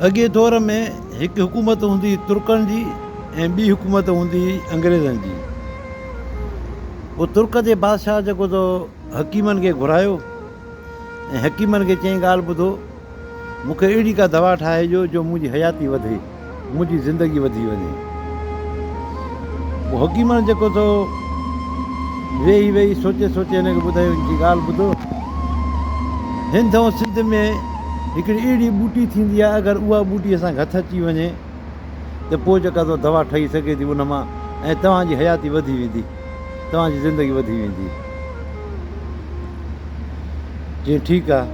अॻे दौर में हिकु हुकूमत हूंदी तुर्कनि जी ऐं ॿी हुकूमत हूंदी अंग्रेज़नि जी। पोइ तुर्क जे बादशाह जेको तो हकीमनि खे घुरायो ऐं हकीमनि खे चई ॻाल्हि ॿुधो, मूंखे अहिड़ी का दवा ठाहे ॾियो जो मुंहिंजी हयाती वधे, मुंहिंजी ज़िंदगी वधी वञे। पोइ हकीमनि जेको तो वेही सोचे हिनखे ॿुधायो, हिनजी ॻाल्हि ॿुधो, हिंद ऐं सिंध में हिकिड़ी अहिड़ी ॿूटी थींदी आहे, अगरि उहा ॿूटी असांखे हथु अची वञे त पोइ जेका तो दवा ठही सघे थी उन मां, ऐं तव्हांजी हयाती वधी वेंदी, तव्हांजी ज़िंदगी वधी वेंदी। जी ठीकु आहे।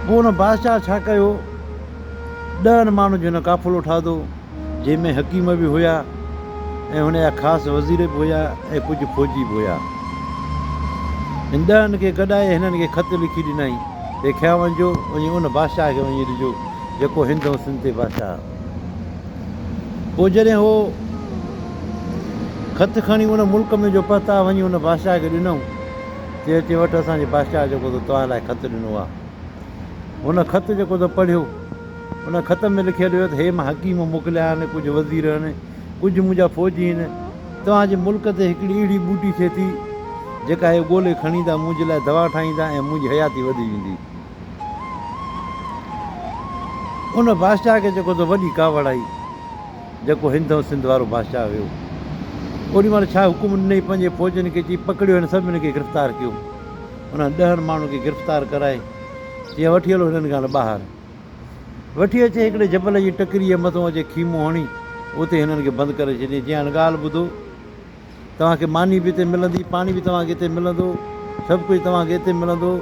पोइ हुन बादशाह छा कयो, 10 माण्हुनि जो हिन काफ़िलो ठातो, जंहिंमें हकीम बि हुया ऐं हुनजा ख़ासि वज़ीर बि हुया ऐं कुझु फ़ौजी बि हुया। हिन 10 खे गॾाए हिननि खे ख़त लिखी ॾिनई, खयां वञिजो, वञी उन बादशाह खे वञी ॾिजो जेको हिंद ऐं सिंध ते बादशाह। पोइ जॾहिं उहो ख़त खणी उन मुल्क में जो पता वञी उन बादशाह खे ॾिनऊं, चए वटि असांजे बादशाह जेको तो तव्हां लाइ ख़त ॾिनो आहे। हुन ख़त जेको तो पढ़ियो, उन ख़त में लिखियलु हुयो त हे मां हकीम मोकिलिया आहिनि, कुझु वज़ीर आहिनि, कुझु मुंहिंजा फ़ौजी आहिनि, तव्हांजे मुल्क ते हिकिड़ी अहिड़ी ॿूटी थिए थी जेका हे ॻोल्हे खणी ईंदा, मुंहिंजे लाइ दवा ठाहींदा ऐं मुंहिंजी हयाती वधी वेंदी। उन बादशाह खे जेको तो वॾी कावड़ आई, जेको हिंद ऐं सिंध वारो बादशाह हुयो। ओॾी महिल छा हुकुम ॾिनई पंहिंजे फ़ौजनि खे, चई पकड़ियो हिन सभिनी खे गिरफ़्तार कयो। उन्हनि 10 माण्हुनि खे गिरफ़्तार कराए चई वठी हलो हिननि खां ॿाहिरि, वठी अचे हिकिड़े जबल जी टकरीअ मथां अचे खीमो हणी उते हिननि खे बंदि करे छॾियईं। चई हाणे ॻाल्हि ॿुधो, तव्हांखे मानी बि हिते मिलंदी, पाणी बि तव्हांखे हिते मिलंदो, सभु कुझु तव्हांखे हिते मिलंदो,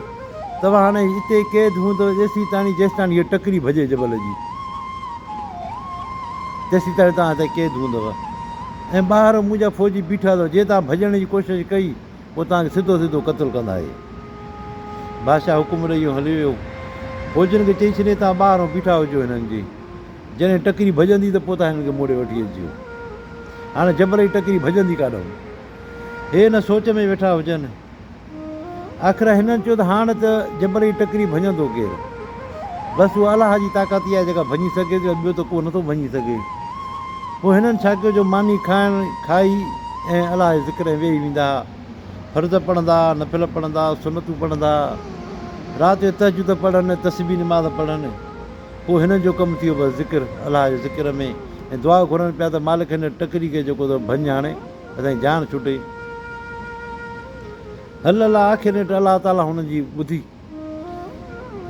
तव्हां हाणे हिते क़ैद हूंदो जेसि ताणी हीअ टकरी भॼे जबल जी, तेसि ताईं तव्हां हिते क़ैद हूंदव। ऐं ॿाहिरि मुंहिंजा फ़ौजी बीठा अथव, जे तव्हां भॼण जी कोशिशि कई पोइ तव्हांखे सिधो क़तलु कंदा। बादशाह हुकुम ॾेई हली वियो, फ़ौजियुनि खे चई छॾे तव्हां ॿाहिरि बीठा हुजो हिननि जी, जॾहिं टकरी भॼंदी त पोइ तव्हां हिननि खे मोड़े वठी अचिजो। हाणे जबल जी टकरी भॼंदी काॾो, हे न सोच में वेठा हुजनि। आख़िर हिननि चयो त हाणे त जबल जी टकरी भॼंदो केरु, बसि उहा अलाह जी ताक़त ई आहे जेका भॼी सघे थी, ॿियो त को नथो भॼी सघे। पोइ हिननि छा कयो, जो मानी खाई ऐं अलाह जे ज़िक्र में वेही वेंदा, फ़र्ज़ पढ़ंदा, नफ़िल पढ़ंदा, सुनतूं पढ़ंदा, राति जो तहजुद पढ़नि, तस्बीह नमाज़ पढ़नि। पोइ हिननि जो कमु थी वियो बसि ज़िक्र, अलाह जे ज़िक्र में, ऐं दुआ घुरनि पिया त मालिक हिन टकरी खे जेको तो भञ हाणे असांजी जान छुटे। अलाह आख़िर अलाह ताला हुननि जी ॿुधी,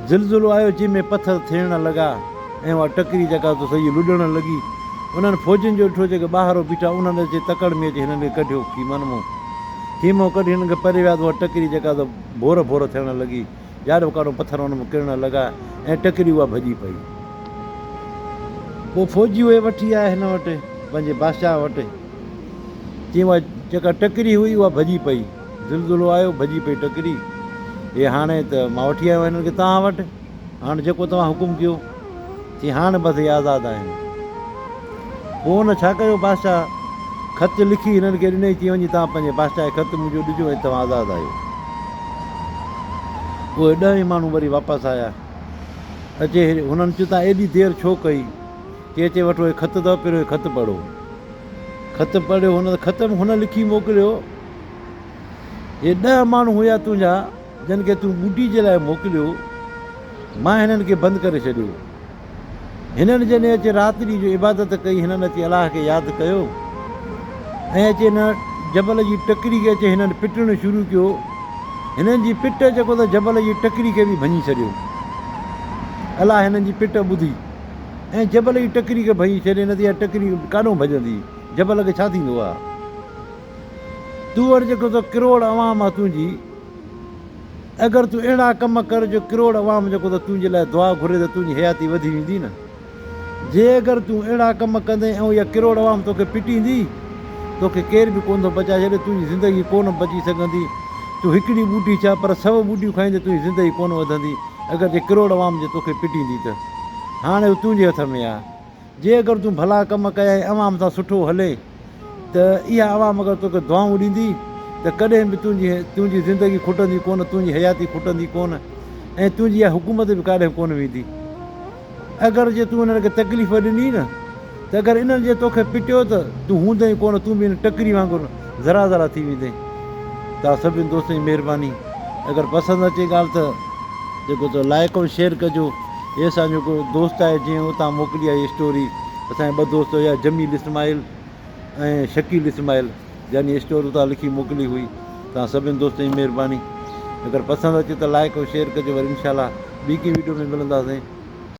ज़िलज़िलो आयो जंहिंमें पथर थियण लॻा ऐं उहा टकरी जेका तो सही लुॾण लॻी। उन्हनि फ़ौजियुनि जो ॾिठो जेके ॿाहिरि बीठा, उन्हनि अचे तकड़ में अची हिननि खे कढियो खीमो कढी हिननि खे परे विया त उहा टकरी जेका त भोर थियण लॻी, ॾाढो काॾो पथर हुन में किरण लॻा ऐं टकरी उहा भॼी पई। पोइ फ़ौजी उहे वठी आया हिन वटि, पंहिंजे बादशाह वटि, चई उहा जेका टकरी हुई उहा भॼी पई, ज़िलज़िलो आयो भॼी पई टकरी, हे हाणे त मां वठी आयो हिननि खे तव्हां वटि, हाणे जेको तव्हां हुकुम कयो। चई हाणे बसि इहे आज़ादु आहिनि। पोइ हुन छा कयो, बादशाह ख़त लिखी हिननि खे ॾिनई, चई वञी तव्हां पंहिंजे बादशाह खे ख़त मुंहिंजो ॾिजो ऐं तव्हां आज़ादु आहियो। उहे 10 माण्हू वरी वापसि आया, अचे हुननि चयो तव्हां एॾी देरि छो कई, चई वठो हे ख़त अथव, पहिरियों हे ख़त पढ़ो। ख़त पढ़ियो, हुन ख़त में हुन लिखी मोकिलियो, हे 10 माण्हू हुया तुंहिंजा जिन खे तूं ॿूटी जे लाइ मोकिलियो, मां हिननि खे बंदि करे छॾियो। हिननि जॾहिं अचे राति ॾींहुं जो इबादत कई, हिननि अची अलाह खे यादि कयो ऐं अचे हिन जबल जी टकरी खे अचे हिननि पिटणु शुरू कयो। हिननि जी पिट जेको त जबल जी टकरी खे बि भञी छॾियो। अलाह हिननि जी पिट ॿुधी ऐं जबल जी टकरी खे भञी छॾे, न त इहा टकरी काॾों भॼंदी, जबल खे छा थींदो आहे। तूं वटि जेको त किरोड़ अवाम आहे तुंहिंजी, अगरि तूं अहिड़ा कम कर जो किरोड़ अवाम जेको त तुंहिंजे लाइ दुआ घुरे त तुंहिंजी हयाती वधी वेंदी न। जे अगरि तूं अहिड़ा कम कंदे ऐं इहा किरोड़ अवाम तोखे पिटींदी, तोखे केर बि कोन थो बचाए छॾे, तुंहिंजी ज़िंदगी कोन बची सघंदी। तूं हिकिड़ी ॿूटी छा पर 100 ॿूटियूं खाईंदे तुंहिंजी ज़िंदगी कोन वधंदी, अगरि जे किरोड़ अवाम जे तोखे पिटींदी त। हाणे हू तुंहिंजे हथ में आहे। जे अगरि तूं भला कम कया ऐं अवाम सां सुठो हले त इहा अवाम अगरि तोखे दुआऊं ॾींदी त कॾहिं बि तुंहिंजी ज़िंदगी खुटंदी कोन, तुंहिंजी हयाती खुटंदी कोन, ऐं तुंहिंजी इहा हुकूमत बि काॾे कोन वेंदी। अगरि जे तूं हिननि खे तकलीफ़ ॾिनी न त अगरि इन्हनि जे तोखे पिटियो त तूं हूंदई कोन, तूं बि टकरी वांगुरु ज़रा ज़रा थी वेंदे। तव्हां सभिनी दोस्तनि जी महिरबानी। अगरि पसंदि अचे ॻाल्हि त जेको त लाइक ऐं शेयर कजो। इहे असांजो को दोस्त आहे जीअं उतां मोकिली आहे इहा स्टोरी। असांजा ॿ दोस्त हुया, जमील इस्माइल ऐं शकील इस्माइल, यानी स्टोरी उतां लिखी मोकिली हुई। तव्हां सभिनी दोस्तनि जी महिरबानी। अगरि पसंदि अचे त लाइक ऐं शेयर कजो। वरी इनशाला ॿी कंहिं वीडियो में मिलंदासीं।